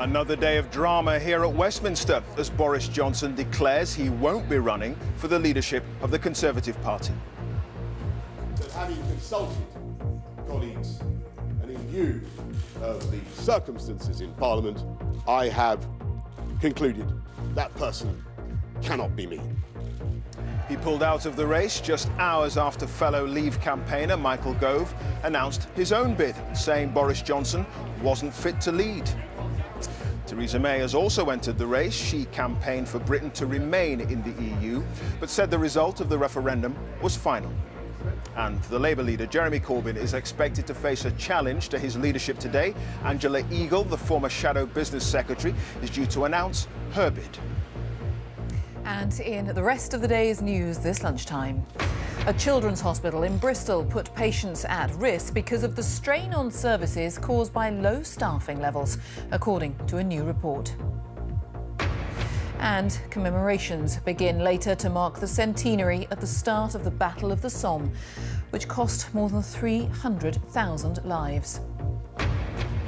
Another day of drama here at Westminster as Boris Johnson declares he won't be running for the leadership of the Conservative Party. Having consulted colleagues and in view of the circumstances in Parliament, I have concluded that person cannot be me. He pulled out of the race just hours after fellow Leave campaigner Michael Gove announced his own bid, saying Boris Johnson wasn't fit to lead. Theresa May has also entered the race. She campaigned for Britain to remain in the EU, but said the result of the referendum was final. And the Labour leader, Jeremy Corbyn, is expected to face a challenge to his leadership today. Angela Eagle, the former Shadow Business Secretary, is due to announce her bid. And in the rest of the day's news this lunchtime, a children's hospital in Bristol put patients at risk because of the strain on services caused by low staffing levels, according to a new report. And commemorations begin later to mark the centenary of the start of the Battle of the Somme, which cost more than 300,000 lives.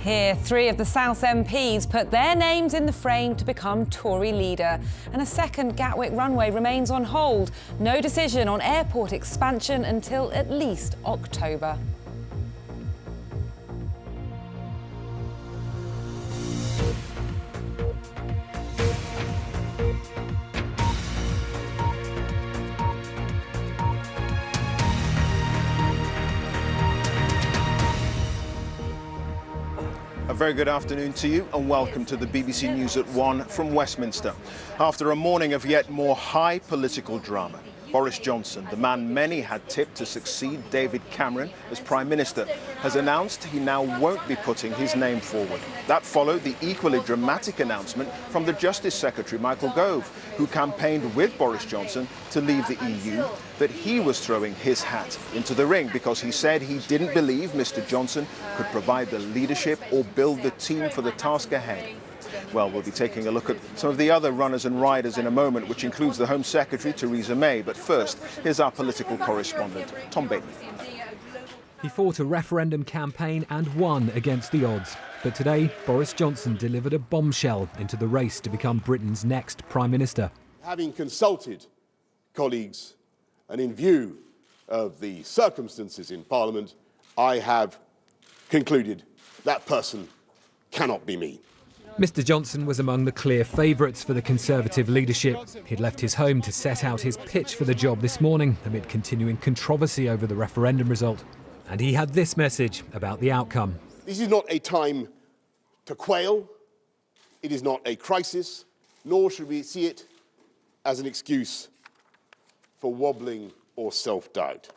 Here, 3 of the South's MPs put their names in the frame to become Tory leader. And a second Gatwick runway remains on hold. No decision on airport expansion until at least October. A very good afternoon to you and welcome to the BBC News at 1 from Westminster. After a morning of yet more high political drama, Boris Johnson, the man many had tipped to succeed David Cameron as Prime Minister, has announced he now won't be putting his name forward. That followed the equally dramatic announcement from the Justice Secretary, Michael Gove, who campaigned with Boris Johnson to leave the EU, that he was throwing his hat into the ring because he said he didn't believe Mr. Johnson could provide the leadership or build the team for the task ahead. Well, we'll be taking a look at some of the other runners and riders in a moment, which includes the Home Secretary, Theresa May. But first, here's our political correspondent, Tom Bateman. He fought a referendum campaign and won against the odds. But today, Boris Johnson delivered a bombshell into the race to become Britain's next Prime Minister. Having consulted colleagues and in view of the circumstances in Parliament, I have concluded that person cannot be me. Mr. Johnson was among the clear favourites for the Conservative leadership. He'd left his home to set out his pitch for the job this morning amid continuing controversy over the referendum result. And he had this message about the outcome. This is not a time to quail. It is not a crisis, nor should we see it as an excuse for wobbling or self-doubt,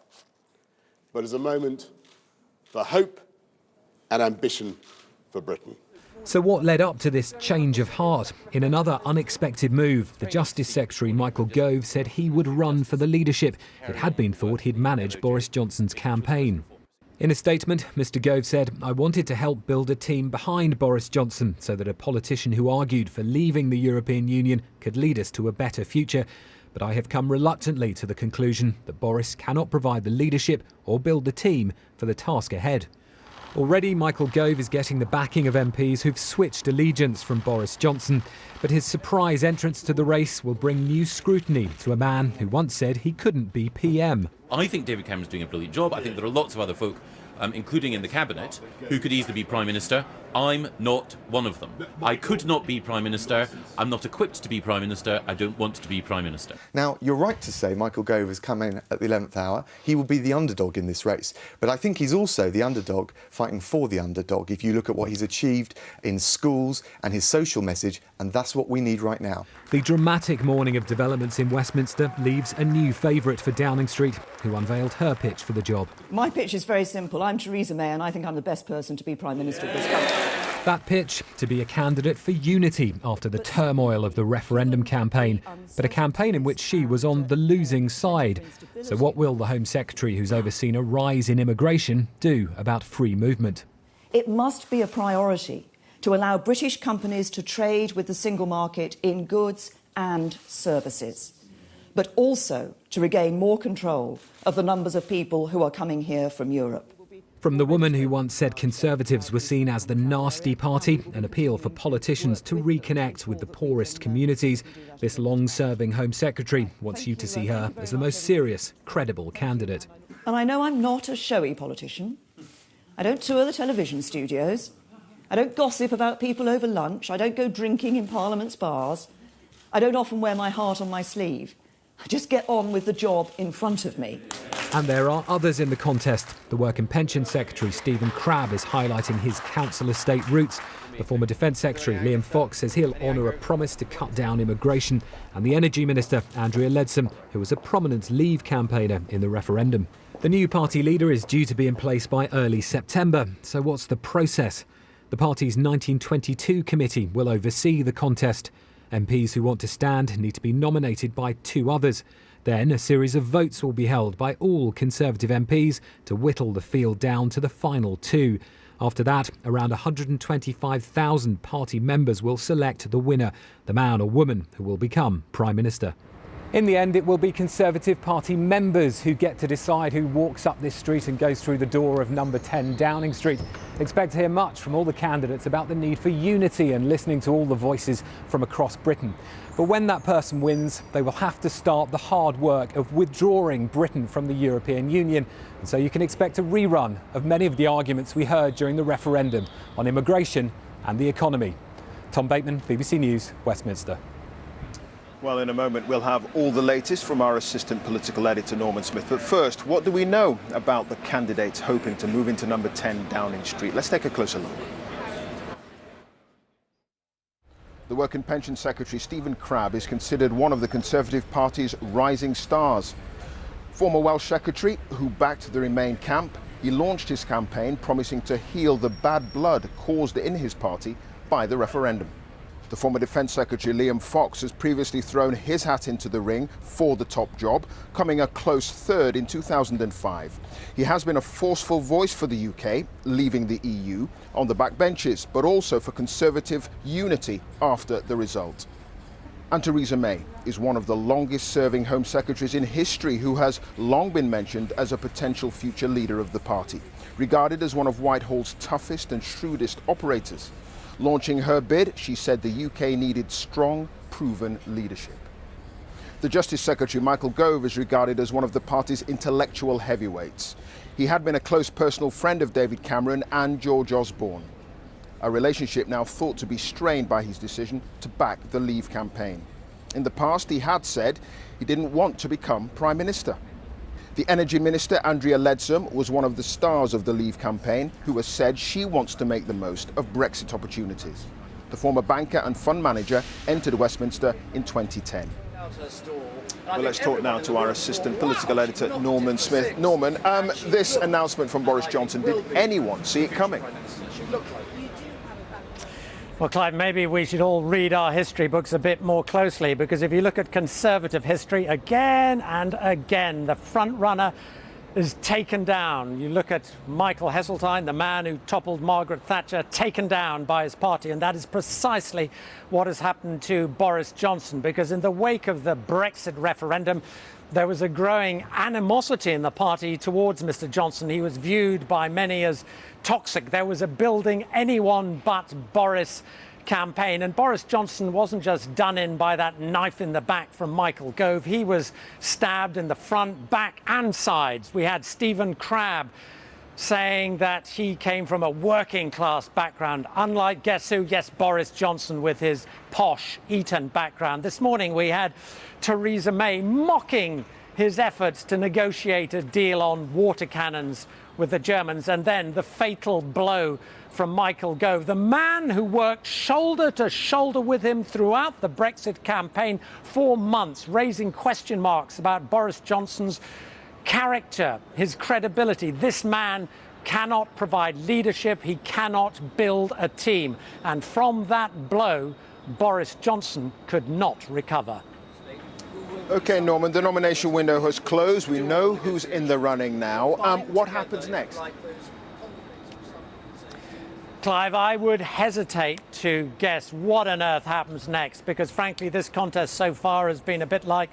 but as a moment for hope and ambition for Britain. So what led up to this change of heart? In another unexpected move, the Justice Secretary, Michael Gove, said he would run for the leadership. It had been thought he'd manage Boris Johnson's campaign. In a statement, Mr. Gove said, "I wanted to help build a team behind Boris Johnson so that a politician who argued for leaving the European Union could lead us to a better future. But I have come reluctantly to the conclusion that Boris cannot provide the leadership or build the team for the task ahead." Already, Michael Gove is getting the backing of MPs who've switched allegiance from Boris Johnson. But his surprise entrance to the race will bring new scrutiny to a man who once said he couldn't be PM. I think David Cameron's doing a brilliant job. I think there are lots of other folk, including in the Cabinet, who could easily be Prime Minister. I'm not one of them. I could not be Prime Minister. I'm not equipped to be Prime Minister. I don't want to be Prime Minister. Now, you're right to say Michael Gove has come in at the 11th hour. He will be the underdog in this race. But I think he's also the underdog fighting for the underdog, if you look at what he's achieved in schools and his social message, and that's what we need right now. The dramatic morning of developments in Westminster leaves a new favourite for Downing Street, who unveiled her pitch for the job. My pitch is very simple. I'm Theresa May and I think I'm the best person to be Prime Minister of this country. That pitch, to be a candidate for unity after the turmoil of the referendum campaign, but a campaign in which she was on the losing side. So what will the Home Secretary, who's overseen a rise in immigration, do about free movement? It must be a priority to allow British companies to trade with the single market in goods and services, but also to regain more control of the numbers of people who are coming here from Europe. From the woman who once said Conservatives were seen as the nasty party, an appeal for politicians to reconnect with the poorest communities, this long-serving Home Secretary wants you to see her as the most serious, credible candidate. And I know I'm not a showy politician. I don't tour the television studios. I don't gossip about people over lunch. I don't go drinking in Parliament's bars. I don't often wear my heart on my sleeve. I just get on with the job in front of me. And there are others in the contest. The Work and Pension Secretary, Stephen Crabb, is highlighting his council estate roots. The former Defence Secretary, Liam Fox, says he'll honour a promise to cut down immigration. And the Energy Minister, Andrea Leadsom, who was a prominent Leave campaigner in the referendum. The new party leader is due to be in place by early September. So what's the process? The party's 1922 committee will oversee the contest. MPs who want to stand need to be nominated by 2 others. Then a series of votes will be held by all Conservative MPs to whittle the field down to the final 2. After that, around 125,000 party members will select the winner, the man or woman who will become Prime Minister. In the end, it will be Conservative Party members who get to decide who walks up this street and goes through the door of number 10 Downing Street. Expect to hear much from all the candidates about the need for unity and listening to all the voices from across Britain. But when that person wins, they will have to start the hard work of withdrawing Britain from the European Union. And so you can expect a rerun of many of the arguments we heard during the referendum on immigration and the economy. Tom Bateman, BBC News, Westminster. Well, in a moment, we'll have all the latest from our assistant political editor, Norman Smith. But first, what do we know about the candidates hoping to move into number 10 Downing Street? Let's take a closer look. The Work and Pension Secretary, Stephen Crabb, is considered one of the Conservative Party's rising stars. Former Welsh Secretary, who backed the Remain camp, he launched his campaign promising to heal the bad blood caused in his party by the referendum. The former Defence Secretary Liam Fox has previously thrown his hat into the ring for the top job, coming a close third in 2005. He has been a forceful voice for the UK, leaving the EU, on the backbenches, but also for Conservative unity after the result. And Theresa May is one of the longest-serving Home Secretaries in history who has long been mentioned as a potential future leader of the party, regarded as one of Whitehall's toughest and shrewdest operators. Launching her bid, she said the UK needed strong, proven leadership. The Justice Secretary, Michael Gove, is regarded as one of the party's intellectual heavyweights. He had been a close personal friend of David Cameron and George Osborne, a relationship now thought to be strained by his decision to back the Leave campaign. In the past, he had said he didn't want to become Prime Minister. The Energy Minister, Andrea Leadsom, was one of the stars of the Leave campaign, who has said she wants to make the most of Brexit opportunities. The former banker and fund manager entered Westminster in 2010. Well, let's talk now to our assistant political editor, Norman Smith. Norman, this announcement from Boris Johnson, did anyone see it coming? Well, Clive, maybe we should all read our history books a bit more closely, because if you look at Conservative history, again and again, the front runner is taken down. You look at Michael Heseltine, the man who toppled Margaret Thatcher, taken down by his party, and that is precisely what has happened to Boris Johnson, because in the wake of the Brexit referendum, there was a growing animosity in the party towards Mr. Johnson. He was viewed by many as toxic. There was a building anyone but Boris campaign. And Boris Johnson wasn't just done in by that knife in the back from Michael Gove. He was stabbed in the front, back and sides. We had Stephen Crabb saying that he came from a working class background, unlike, guess who? Yes, Boris Johnson with his posh Eton background. This morning we had Theresa May mocking his efforts to negotiate a deal on water cannons with the Germans, and then the fatal blow from Michael Gove, the man who worked shoulder to shoulder with him throughout the Brexit campaign for months, raising question marks about Boris Johnson's character, his credibility. This man cannot provide leadership. He cannot build a team. And from that blow, Boris Johnson could not recover. OK, Norman, the nomination window has closed. We know who's in the running now. What happens next? Clive, I would hesitate to guess what on earth happens next, because frankly, this contest so far has been a bit like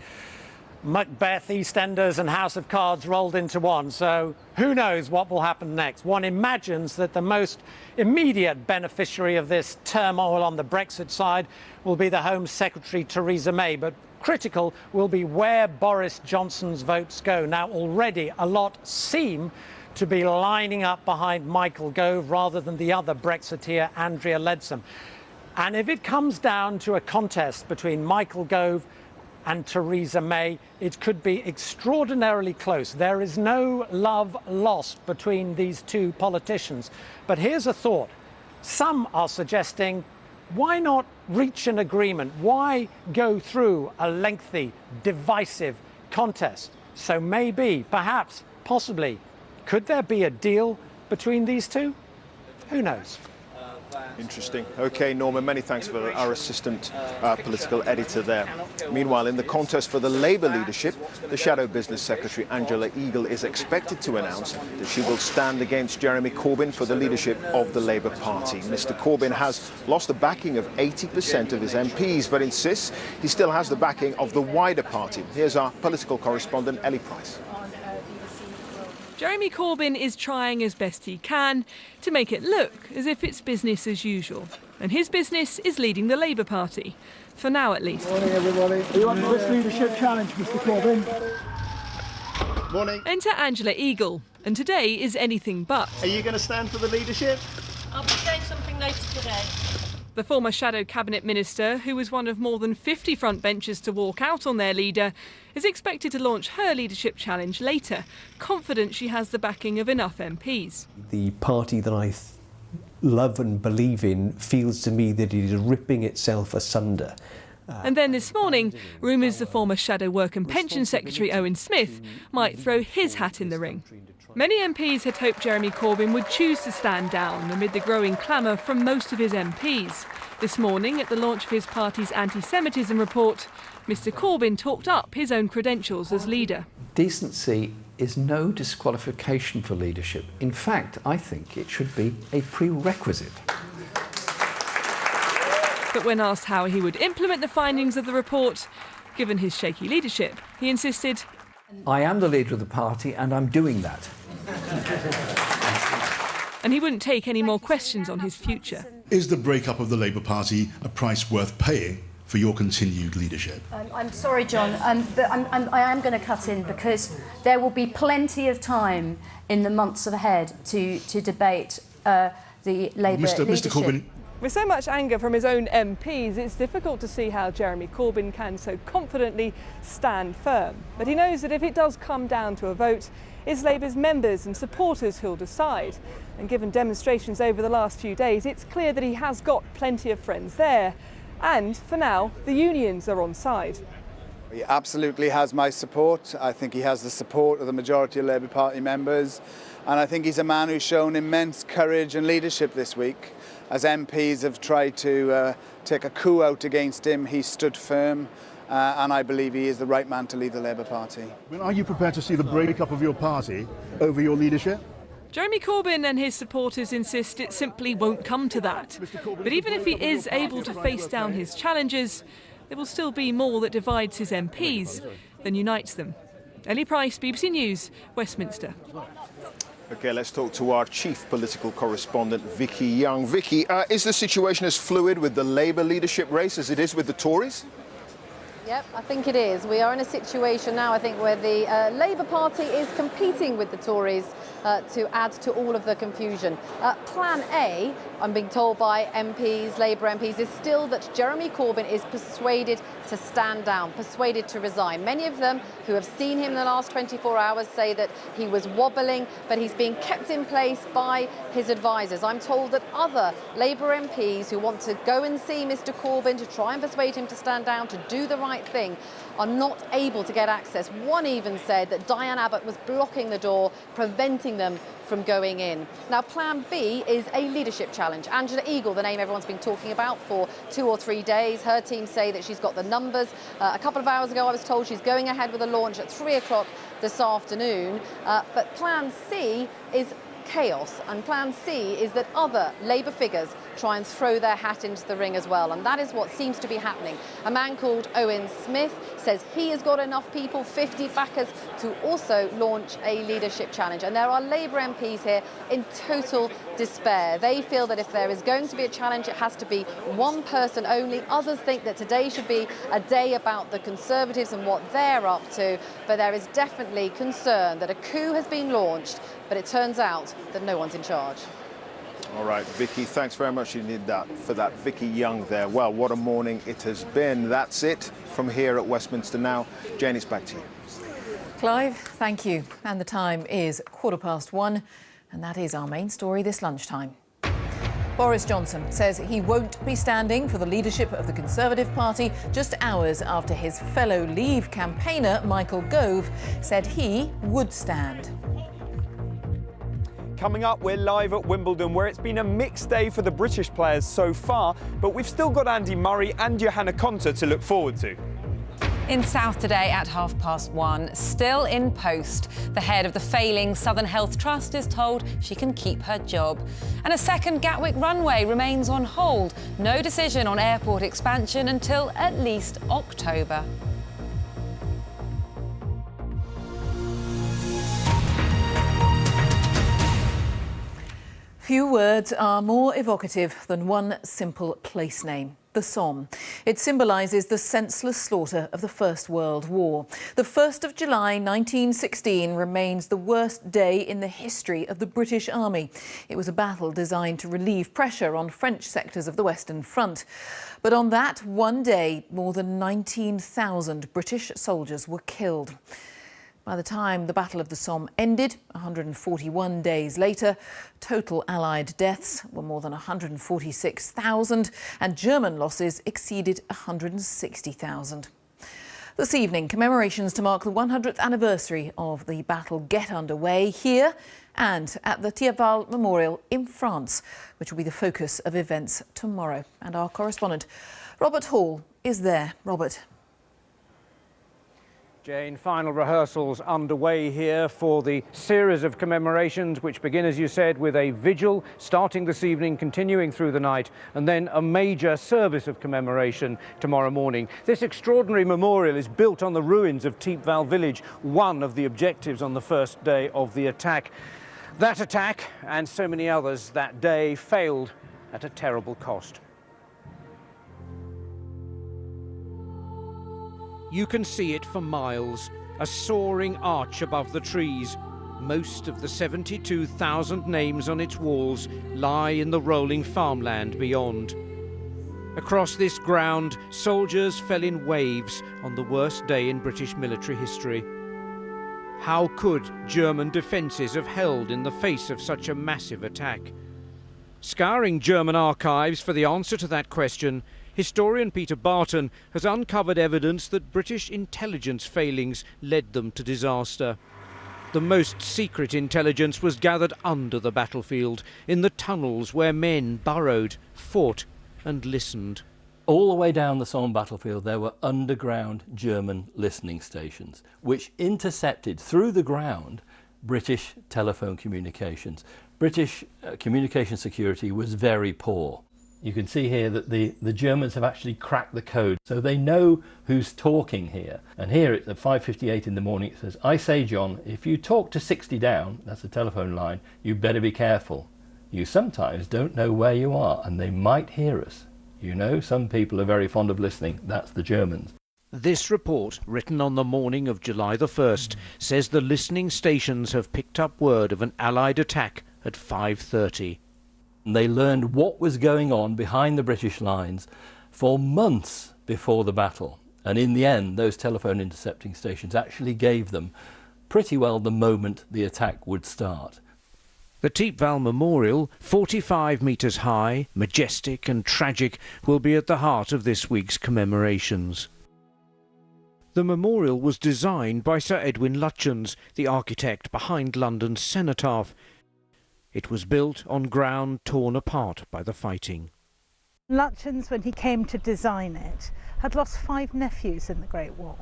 Macbeth, EastEnders and House of Cards rolled into one. So who knows what will happen next? One imagines that the most immediate beneficiary of this turmoil on the Brexit side will be the Home Secretary Theresa May. But critical will be where Boris Johnson's votes go. Now, already a lot seem to be lining up behind Michael Gove rather than the other Brexiteer, Andrea Leadsom. And if it comes down to a contest between Michael Gove and Theresa May, it could be extraordinarily close. There is no love lost between these two politicians. But here's a thought. Some are suggesting, why not reach an agreement? Why go through a lengthy, divisive contest? So maybe, perhaps, possibly, could there be a deal between these two? Who knows? Interesting. OK, Norman, many thanks for our assistant political editor there. Meanwhile, in the contest for the Labour leadership, the Shadow Business Secretary Angela Eagle is expected to announce that she will stand against Jeremy Corbyn for the leadership of the Labour Party. Mr Corbyn has lost the backing of 80% of his MPs, but insists he still has the backing of the wider party. Here's our political correspondent, Ellie Price. Jeremy Corbyn is trying as best he can to make it look as if it's business as usual. And his business is leading the Labour Party. For now, at least. Morning, everybody. Are you up for this leadership challenge, Mr Corbyn? Morning. Enter Angela Eagle. And today is anything but. Are you going to stand for the leadership? I'll be saying something later today. The former Shadow Cabinet Minister, who was one of more than 50 frontbenchers to walk out on their leader, is expected to launch her leadership challenge later, confident she has the backing of enough MPs. The party that I love and believe in feels to me that it is ripping itself asunder. And then this morning, rumours the former Shadow Work and Pension Secretary Owen Smith might throw his hat in the ring. Many MPs had hoped Jeremy Corbyn would choose to stand down amid the growing clamour from most of his MPs. This morning, at the launch of his party's anti-Semitism report, Mr Corbyn talked up his own credentials as leader. Decency is no disqualification for leadership. In fact, I think it should be a prerequisite. But when asked how he would implement the findings of the report, given his shaky leadership, he insisted, I am the leader of the party and I'm doing that. And he wouldn't take any more questions on his future. Is the breakup of the Labour Party a price worth paying for your continued leadership? I'm sorry, John, but I am going to cut in because there will be plenty of time in the months ahead to debate the Labour leadership. Mr Corbyn. With so much anger from his own MPs, it's difficult to see how Jeremy Corbyn can so confidently stand firm. But he knows that if it does come down to a vote, it's Labour's members and supporters who'll decide. And given demonstrations over the last few days, it's clear that he has got plenty of friends there. And for now, the unions are on side. He absolutely has my support. I think he has the support of the majority of Labour Party members. And I think he's a man who's shown immense courage and leadership this week. As MPs have tried to take a coup out against him, he stood firm. And I believe he is the right man to lead the Labour Party. Are you prepared to see the breakup of your party over your leadership? Jeremy Corbyn and his supporters insist it simply won't come to that. But even if he is able to face down his challenges, there will still be more that divides his MPs than unites them. Ellie Price, BBC News, Westminster. OK, let's talk to our chief political correspondent, Vicky Young. Vicky, is the situation as fluid with the Labour leadership race as it is with the Tories? Yep, I think it is. We are in a situation now, I think, where the Labour Party is competing with the Tories to add to all of the confusion. Plan A, I'm being told by MPs, Labour MPs, is still that Jeremy Corbyn is persuaded to stand down, persuaded to resign. Many of them who have seen him in the last 24 hours say that he was wobbling, but he's being kept in place by his advisers. I'm told that other Labour MPs who want to go and see Mr Corbyn to try and persuade him to stand down, to do the right thing, are not able to get access. One even said that Diane Abbott was blocking the door, preventing them from going in. Now, Plan B is a leadership challenge. Angela Eagle, the name everyone's been talking about for 2 or 3 days. Her team say that she's got the numbers. A couple of hours ago, I was told she's going ahead with a launch at 3 o'clock this afternoon. But Plan C is chaos, and Plan C is that other Labour figures try and throw their hat into the ring as well. And that is what seems to be happening. A man called Owen Smith says he has got enough people, 50 backers, to also launch a leadership challenge. And there are Labour MPs here in total despair. They feel that if there is going to be a challenge, it has to be one person only. Others think that today should be a day about the Conservatives and what they're up to. But there is definitely concern that a coup has been launched, but it turns out that no one's in charge. All right, Vicky, thanks very much for that. Vicky Young there. Well, what a morning it has been. That's it from here at Westminster now. Jane, it's back to you. Clive, thank you. And the time is 1:15, and that is our main story this lunchtime. Boris Johnson says he won't be standing for the leadership of the Conservative Party just hours after his fellow Leave campaigner, Michael Gove, said he would stand. Coming up, we're live at Wimbledon, where it's been a mixed day for the British players so far, but we've still got Andy Murray and Johanna Konta to look forward to. In South today at 1:30, still in post. The head of the failing Southern Health Trust is told she can keep her job. And a second Gatwick runway remains on hold. No decision on airport expansion until at least October. Few words are more evocative than one simple place name. The Somme. It symbolises the senseless slaughter of the First World War. The 1st of July 1916 remains the worst day in the history of the British Army. It was a battle designed to relieve pressure on French sectors of the Western Front. But on that one day, more than 19,000 British soldiers were killed. By the time the Battle of the Somme ended, 141 days later, total Allied deaths were more than 146,000 and German losses exceeded 160,000. This evening, commemorations to mark the 100th anniversary of the battle get underway here and at the Thiepval Memorial in France, which will be the focus of events tomorrow. And our correspondent, Robert Hall, is there. Robert. Jane, final rehearsals underway here for the series of commemorations which begin, as you said, with a vigil starting this evening, continuing through the night, and then a major service of commemoration tomorrow morning. This extraordinary memorial is built on the ruins of Thiepval village, one of the objectives on the first day of the attack. That attack, and so many others that day, failed at a terrible cost. You can see it for miles, a soaring arch above the trees. Most of the 72,000 names on its walls lie in the rolling farmland beyond. Across this ground, soldiers fell in waves on the worst day in British military history. How could German defences have held in the face of such a massive attack? Scouring German archives for the answer to that question, historian Peter Barton has uncovered evidence that British intelligence failings led them to disaster. The most secret intelligence was gathered under the battlefield, in the tunnels where men burrowed, fought and listened. All the way down the Somme battlefield there were underground German listening stations which intercepted through the ground British telephone communications. British communication security was very poor. You can see here that the Germans have actually cracked the code, so they know who's talking here. And here at 5:58 in the morning it says, "I say, John, if you talk to 60 down," that's a telephone line, "you better be careful. You sometimes don't know where you are and they might hear us. You know, some people are very fond of listening." That's the Germans. This report, written on the morning of July the 1st, says the listening stations have picked up word of an Allied attack at 5:30. They learned what was going on behind the British lines for months before the battle. And in the end, those telephone intercepting stations actually gave them pretty well the moment the attack would start. The Thiepval Memorial, 45 metres high, majestic and tragic, will be at the heart of this week's commemorations. The memorial was designed by Sir Edwin Lutyens, the architect behind London's cenotaph. It was built on ground torn apart by the fighting. Lutyens, when he came to design it, had lost 5 nephews in the Great War.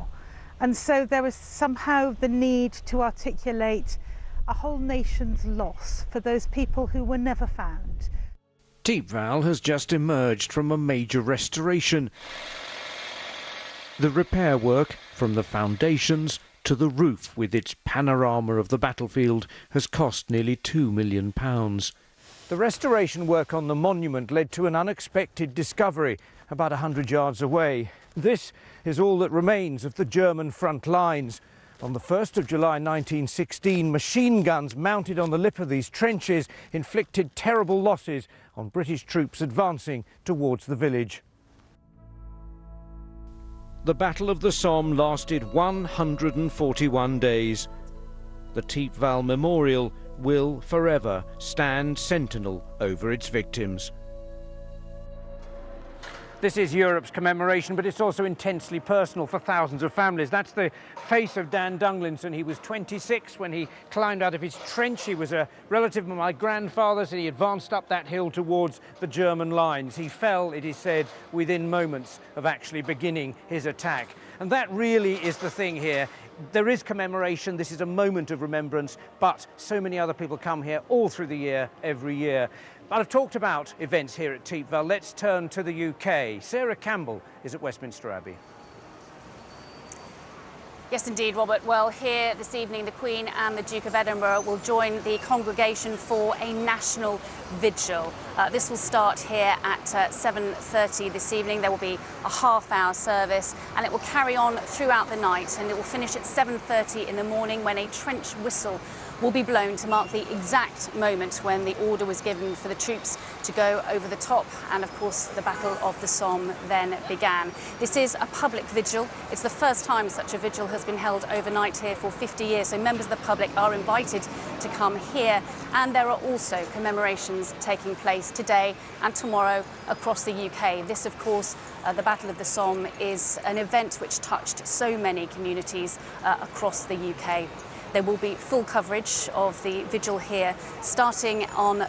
And so there was somehow the need to articulate a whole nation's loss for those people who were never found. Teepval has just emerged from a major restoration. The repair work, from the foundations to the roof with its panorama of the battlefield, has cost nearly £2 million. The restoration work on the monument led to an unexpected discovery about 100 yards away. This is all that remains of the German front lines. On the 1st of July 1916, machine guns mounted on the lip of these trenches inflicted terrible losses on British troops advancing towards the village. The Battle of the Somme lasted 141 days. The Teepval Memorial will forever stand sentinel over its victims. This is Europe's commemoration, but it's also intensely personal for thousands of families. That's the face of Dan Dunglinson. He was 26 when he climbed out of his trench. He was a relative of my grandfather's, and he advanced up that hill towards the German lines. He fell, it is said, within moments of actually beginning his attack. And that really is the thing here. There is commemoration, this is a moment of remembrance, but so many other people come here all through the year, every year. But I've talked about events here at Teepval. Let's turn to the UK. Sarah Campbell is at Westminster Abbey. Yes, indeed, Robert. Well, here this evening, the Queen and the Duke of Edinburgh will join the congregation for a national vigil. This will start here at 7:30 this evening. There will be a half-hour service, and it will carry on throughout the night, and it will finish at 7:30 in the morning when a trench whistle will be blown to mark the exact moment when the order was given for the troops to go over the top, and of course the Battle of the Somme then began. This is a public vigil. It's the first time such a vigil has been held overnight here for 50 years, so members of the public are invited to come here, and there are also commemorations taking place today and tomorrow across the UK. This, of course, the Battle of the Somme is an event which touched so many communities across the UK. There will be full coverage of the vigil here, starting on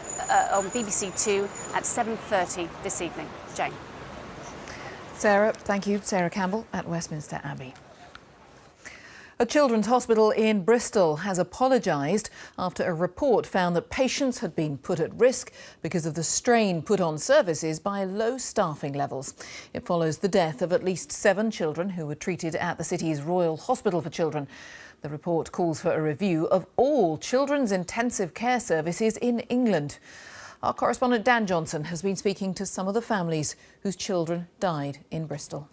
BBC Two at 7:30 this evening. Jane. Sarah, thank you. Sarah Campbell at Westminster Abbey. A children's hospital in Bristol has apologised after a report found that patients had been put at risk because of the strain put on services by low staffing levels. It follows the death of at least 7 children who were treated at the city's Royal Hospital for Children. The report calls for a review of all children's intensive care services in England. Our correspondent Dan Johnson has been speaking to some of the families whose children died in Bristol.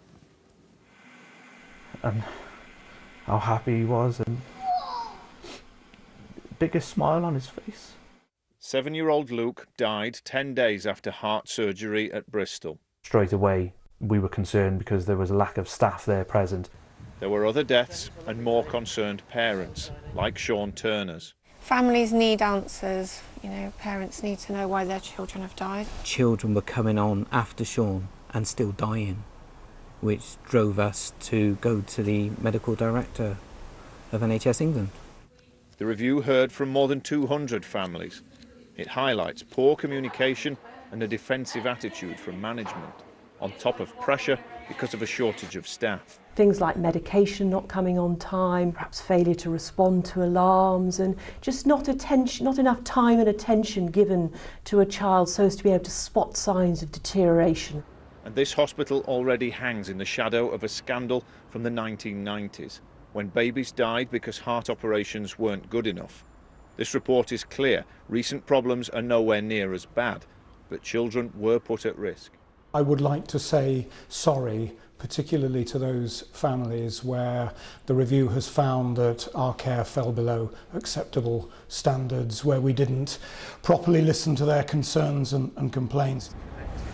And how happy he was, and biggest smile on his face. 7-year-old Luke died 10 days after heart surgery at Bristol. Straight away we were concerned because there was a lack of staff there present. There were other deaths and more concerned parents, like Sean Turner's. Families need answers. You know, parents need to know why their children have died. Children were coming on after Sean and still dying, which drove us to go to the medical director of NHS England. The review heard from more than 200 families. It highlights poor communication and a defensive attitude from management, on top of pressure because of a shortage of staff. Things like medication not coming on time, perhaps failure to respond to alarms, and just not enough time and attention given to a child so as to be able to spot signs of deterioration. And this hospital already hangs in the shadow of a scandal from the 1990s, when babies died because heart operations weren't good enough. This report is clear. Recent problems are nowhere near as bad, but children were put at risk. I would like to say sorry, particularly to those families where the review has found that our care fell below acceptable standards, where we didn't properly listen to their concerns and complaints.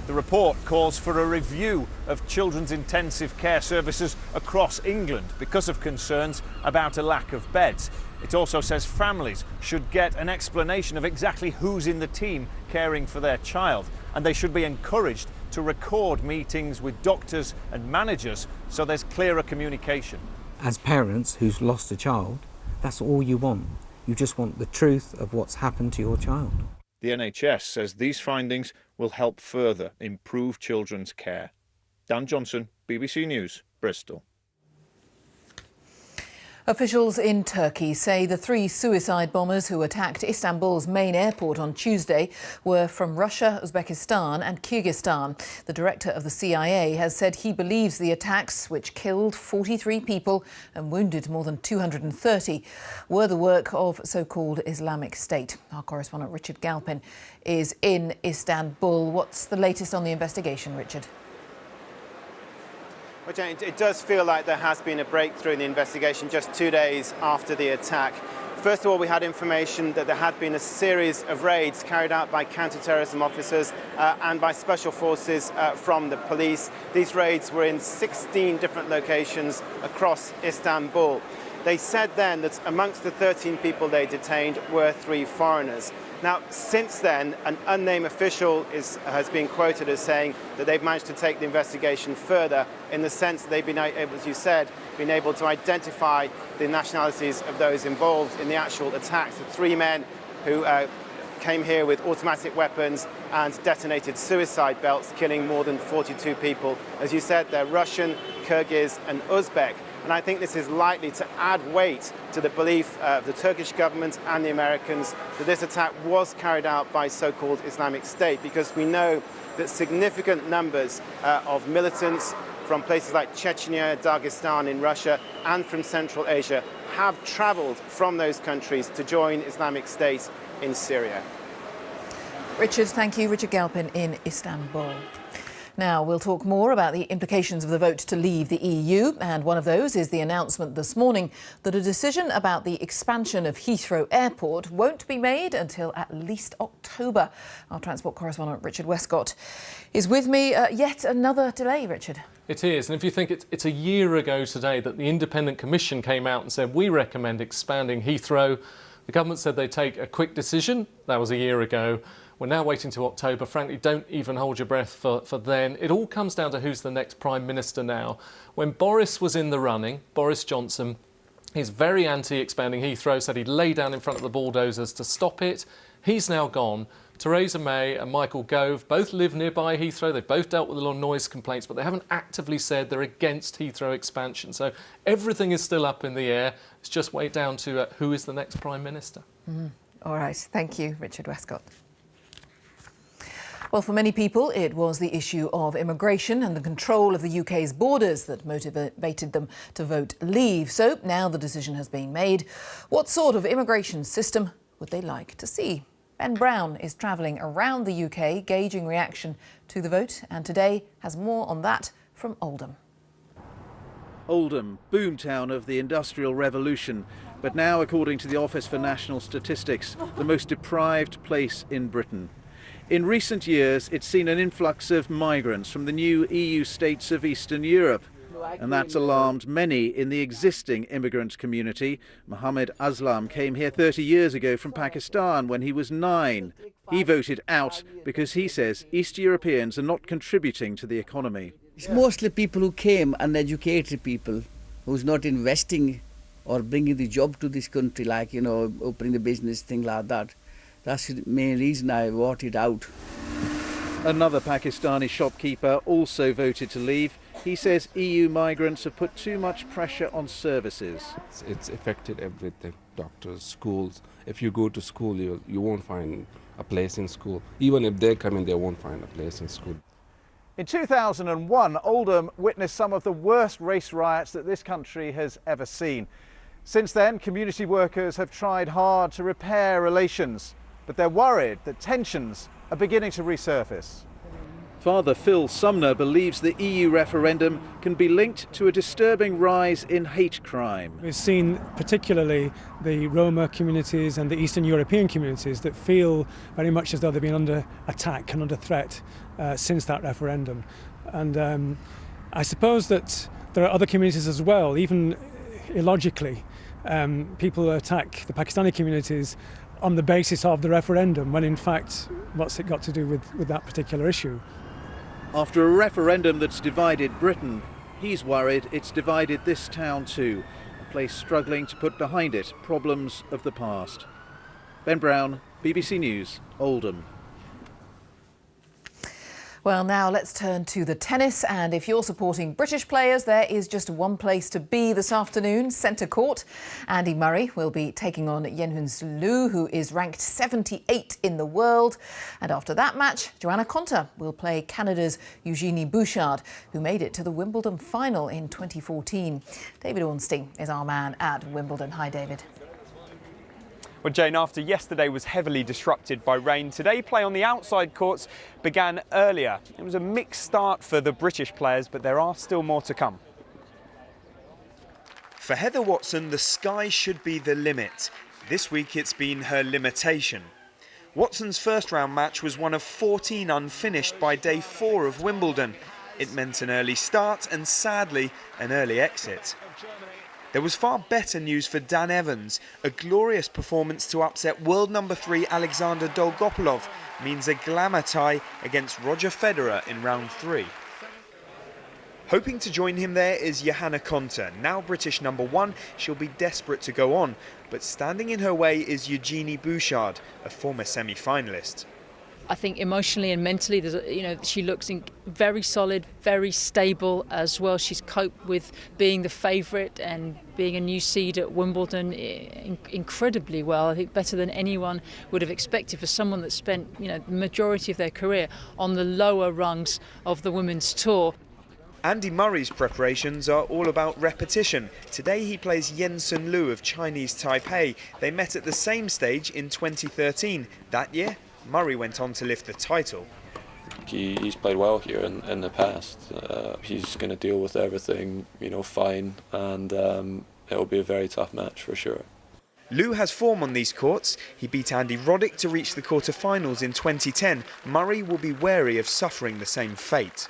The report calls for a review of children's intensive care services across England because of concerns about a lack of beds. It also says families should get an explanation of exactly who's in the team caring for their child, and they should be encouraged to record meetings with doctors and managers so there's clearer communication. As parents who's lost a child, that's all you want. You just want the truth of what's happened to your child. The NHS says these findings will help further improve children's care. Dan Johnson, BBC News, Bristol. Officials in Turkey say the 3 suicide bombers who attacked Istanbul's main airport on Tuesday were from Russia, Uzbekistan and Kyrgyzstan. The director of the CIA has said he believes the attacks, which killed 43 people and wounded more than 230, were the work of so-called Islamic State. Our correspondent Richard Galpin is in Istanbul. What's the latest on the investigation, Richard? Well, Jane, it does feel like there has been a breakthrough in the investigation just 2 days after the attack. First of all, we had information that there had been a series of raids carried out by counter-terrorism officers and by special forces from the police. These raids were in 16 different locations across Istanbul. They said then that amongst the 13 people they detained were 3 foreigners. Now, since then, an unnamed official has been quoted as saying that they've managed to take the investigation further in the sense that they've been, as you said, been able to identify the nationalities of those involved in the actual attacks. The 3 men who came here with automatic weapons and detonated suicide belts, killing more than 42 people. As you said, they're Russian, Kyrgyz and Uzbek. And I think this is likely to add weight to the belief of the Turkish government and the Americans that this attack was carried out by so-called Islamic State, because we know that significant numbers of militants from places like Chechnya, Dagestan in Russia and from Central Asia have travelled from those countries to join Islamic State in Syria. Richard, thank you. Richard Galpin in Istanbul. Now, we'll talk more about the implications of the vote to leave the EU, and one of those is the announcement this morning that a decision about the expansion of Heathrow Airport won't be made until at least October. Our transport correspondent Richard Westcott is with me. Yet another delay, Richard. It is, and if you think it's a year ago today that the Independent Commission came out and said we recommend expanding Heathrow. The government said they'd take a quick decision. That was a year ago. We're now waiting to October. Frankly, don't even hold your breath for then. It all comes down to who's the next Prime Minister now. When Boris was in the running, Boris Johnson, he's very anti-expanding Heathrow, said he'd lay down in front of the bulldozers to stop it. He's now gone. Theresa May and Michael Gove both live nearby Heathrow. They've both dealt with a lot of noise complaints, but they haven't actively said they're against Heathrow expansion. So everything is still up in the air. It's just way down to who is the next Prime Minister. All right. Thank you, Richard Westcott. Well, for many people, it was the issue of immigration and the control of the UK's borders that motivated them to vote leave. So now the decision has been made. What sort of immigration system would they like to see? Ben Brown is travelling around the UK, gauging reaction to the vote, and today has more on that from Oldham. Oldham, boomtown of the Industrial Revolution, but now, according to the Office for National Statistics, the most deprived place in Britain. In recent years, it's seen an influx of migrants from the new EU states of Eastern Europe, and that's alarmed many in the existing immigrant community. Mohammed Aslam came here 30 years ago from Pakistan when he was 9. He voted out because he says East Europeans are not contributing to the economy. It's mostly people who came, uneducated people, who's not investing or bringing the job to this country, like, you know, opening the business, thing like that. That's the main reason I voted out. Another Pakistani shopkeeper also voted to leave. He says EU migrants have put too much pressure on services. It's affected everything, doctors, schools. If you go to school, you won't find a place in school. Even if they come in, they won't find a place in school. In 2001, Oldham witnessed some of the worst race riots that this country has ever seen. Since then, community workers have tried hard to repair relations, but they're worried that tensions are beginning to resurface. Father Phil Sumner believes the EU referendum can be linked to a disturbing rise in hate crime. We've seen particularly the Roma communities and the Eastern European communities that feel very much as though they've been under attack and under threat since that referendum. And I suppose that there are other communities as well, even illogically. People attack the Pakistani communities on the basis of the referendum, when in fact, what's it got to do with that particular issue? After a referendum that's divided Britain, he's worried it's divided this town too, a place struggling to put behind it problems of the past. Ben Brown, BBC News, Oldham. Well, now let's turn to the tennis. And if you're supporting British players, there is just one place to be this afternoon, centre court. Andy Murray will be taking on Yenhun Liu, who is ranked 78 in the world. And after that match, Johanna Konta will play Canada's Eugenie Bouchard, who made it to the Wimbledon final in 2014. David Ornstein is our man at Wimbledon. Hi, David. Well, Jane, after yesterday was heavily disrupted by rain, today play on the outside courts began earlier. It was a mixed start for the British players, but there are still more to come. For Heather Watson, the sky should be the limit. This week it's been her limitation. Watson's first round match was one of 14 unfinished by day 4 of Wimbledon. It meant an early start and, sadly, an early exit. There was far better news for Dan Evans. A glorious performance to upset world number 3 Alexander Dolgopolov means a glamour tie against Roger Federer in round 3. Hoping to join him there is Johanna Konta. Now British number 1, she'll be desperate to go on. But standing in her way is Eugenie Bouchard, a former semi-finalist. I think emotionally and mentally, she looks very solid, very stable as well. She's coped with being the favourite and being a new seed at Wimbledon incredibly well. I think better than anyone would have expected for someone that spent the majority of their career on the lower rungs of the women's tour. Andy Murray's preparations are all about repetition. Today he plays Yenhun Liu of Chinese Taipei. They met at the same stage in 2013. That year, Murray went on to lift the title. He's played well here in the past. He's going to deal with everything, fine, and it'll be a very tough match for sure. Liu has form on these courts. He beat Andy Roddick to reach the quarter-finals in 2010. Murray will be wary of suffering the same fate.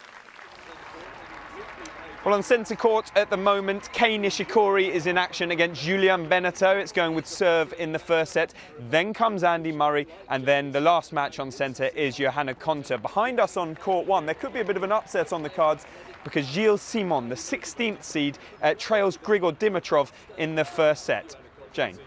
Well, on centre court at the moment, Kei Nishikori is in action against Julian Benneteau. It's going with serve in the first set. Then comes Andy Murray, and then the last match on centre is Johanna Konta. Behind us on court 1, there could be a bit of an upset on the cards because Gilles Simon, the 16th seed, trails Grigor Dimitrov in the first set. Jane.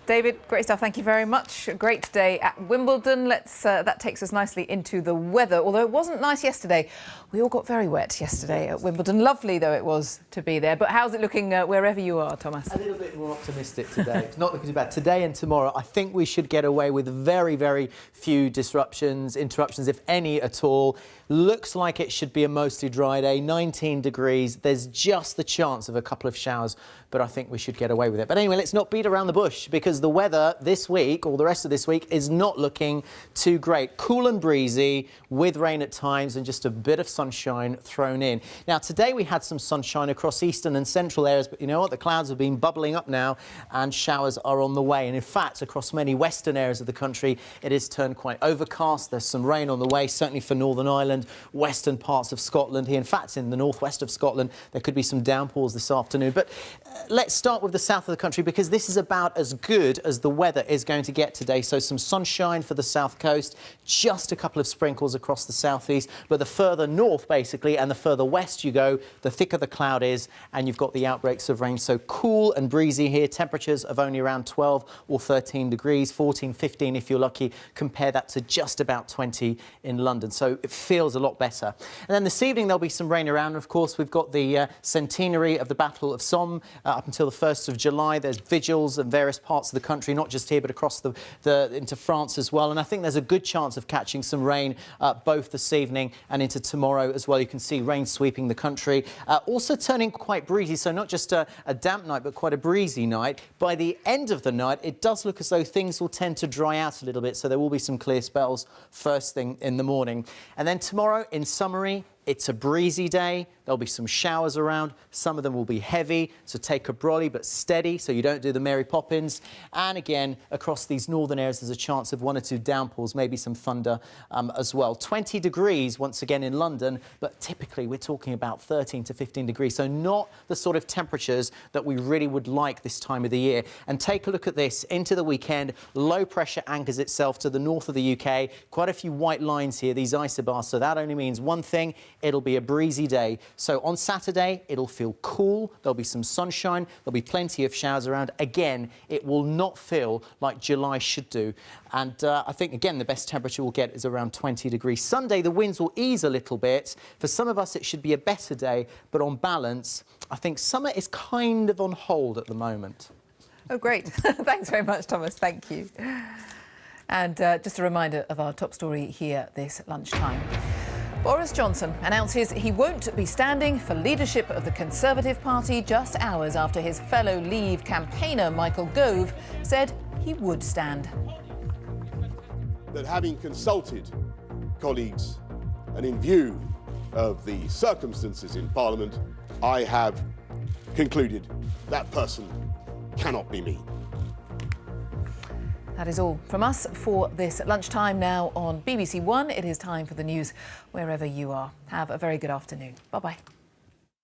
David, great stuff. Thank you very much. A great day at Wimbledon. That takes us nicely into the weather. Although it wasn't nice yesterday, we all got very wet yesterday at Wimbledon. Lovely though it was to be there. But how's it looking wherever you are, Thomas? A little bit more optimistic today. It's not looking too bad. Today and tomorrow, I think we should get away with very, very few interruptions, if any at all. Looks like it should be a mostly dry day, 19 degrees. There's just the chance of a couple of showers, but I think we should get away with it. But anyway, let's not beat around the bush because the weather this week, or the rest of this week, is not looking too great. Cool and breezy with rain at times and just a bit of sunshine thrown in. Now, today we had some sunshine across eastern and central areas, but you know what? The clouds have been bubbling up now and showers are on the way. And in fact, across many western areas of the country, it is turned quite overcast. There's some rain on the way, certainly for Northern Ireland, western parts of Scotland here. In fact, in the northwest of Scotland, there could be some downpours this afternoon. But let's start with the south of the country because this is about as good as the weather is going to get today. So some sunshine for the south coast, just a couple of sprinkles across the southeast. But the further north, basically, and the further west you go, the thicker the cloud is, and you've got the outbreaks of rain. So cool and breezy here. Temperatures of only around 12 or 13 degrees, 14, 15 if you're lucky. Compare that to just about 20 in London. So it feels a lot better. And then this evening there'll be some rain around. Of course, we've got the centenary of the Battle of Somme up until the 1st of July. There's vigils in various parts of the country, not just here, but across into France as well. And I think there's a good chance of catching some rain both this evening and into tomorrow as well. You can see rain sweeping the country. Also turning quite breezy, so not just a damp night, but quite a breezy night. By the end of the night, it does look as though things will tend to dry out a little bit, so there will be some clear spells first thing in the morning. And then tomorrow, in summary, it's a breezy day. There'll be some showers around. Some of them will be heavy, so take a brolly, but steady, so you don't do the Mary Poppins. And again, across these northern areas, there's a chance of 1 or 2 downpours, maybe some thunder as well. 20 degrees once again in London, but typically we're talking about 13 to 15 degrees, so not the sort of temperatures that we really would like this time of the year. And take a look at this. Into the weekend, low pressure anchors itself to the north of the UK. Quite a few white lines here, these isobars, so that only means one thing. it'll be a breezy day. So on Saturday, it'll feel cool. There'll be some sunshine. There'll be plenty of showers around. Again, it will not feel like July should do. And I think, again, the best temperature we'll get is around 20 degrees. Sunday, the winds will ease a little bit. For some of us, it should be a better day. But on balance, I think summer is kind of on hold at the moment. Oh, great. Thanks very much, Thomas. Thank you. And just a reminder of our top story here this lunchtime. Boris Johnson announces he won't be standing for leadership of the Conservative Party just hours after his fellow Leave campaigner Michael Gove said he would stand. That having consulted colleagues and in view of the circumstances in Parliament, I have concluded that person cannot be me. That is all from us for this lunchtime. Now on BBC One, it is time for the news wherever you are. Have a very good afternoon. Bye-bye.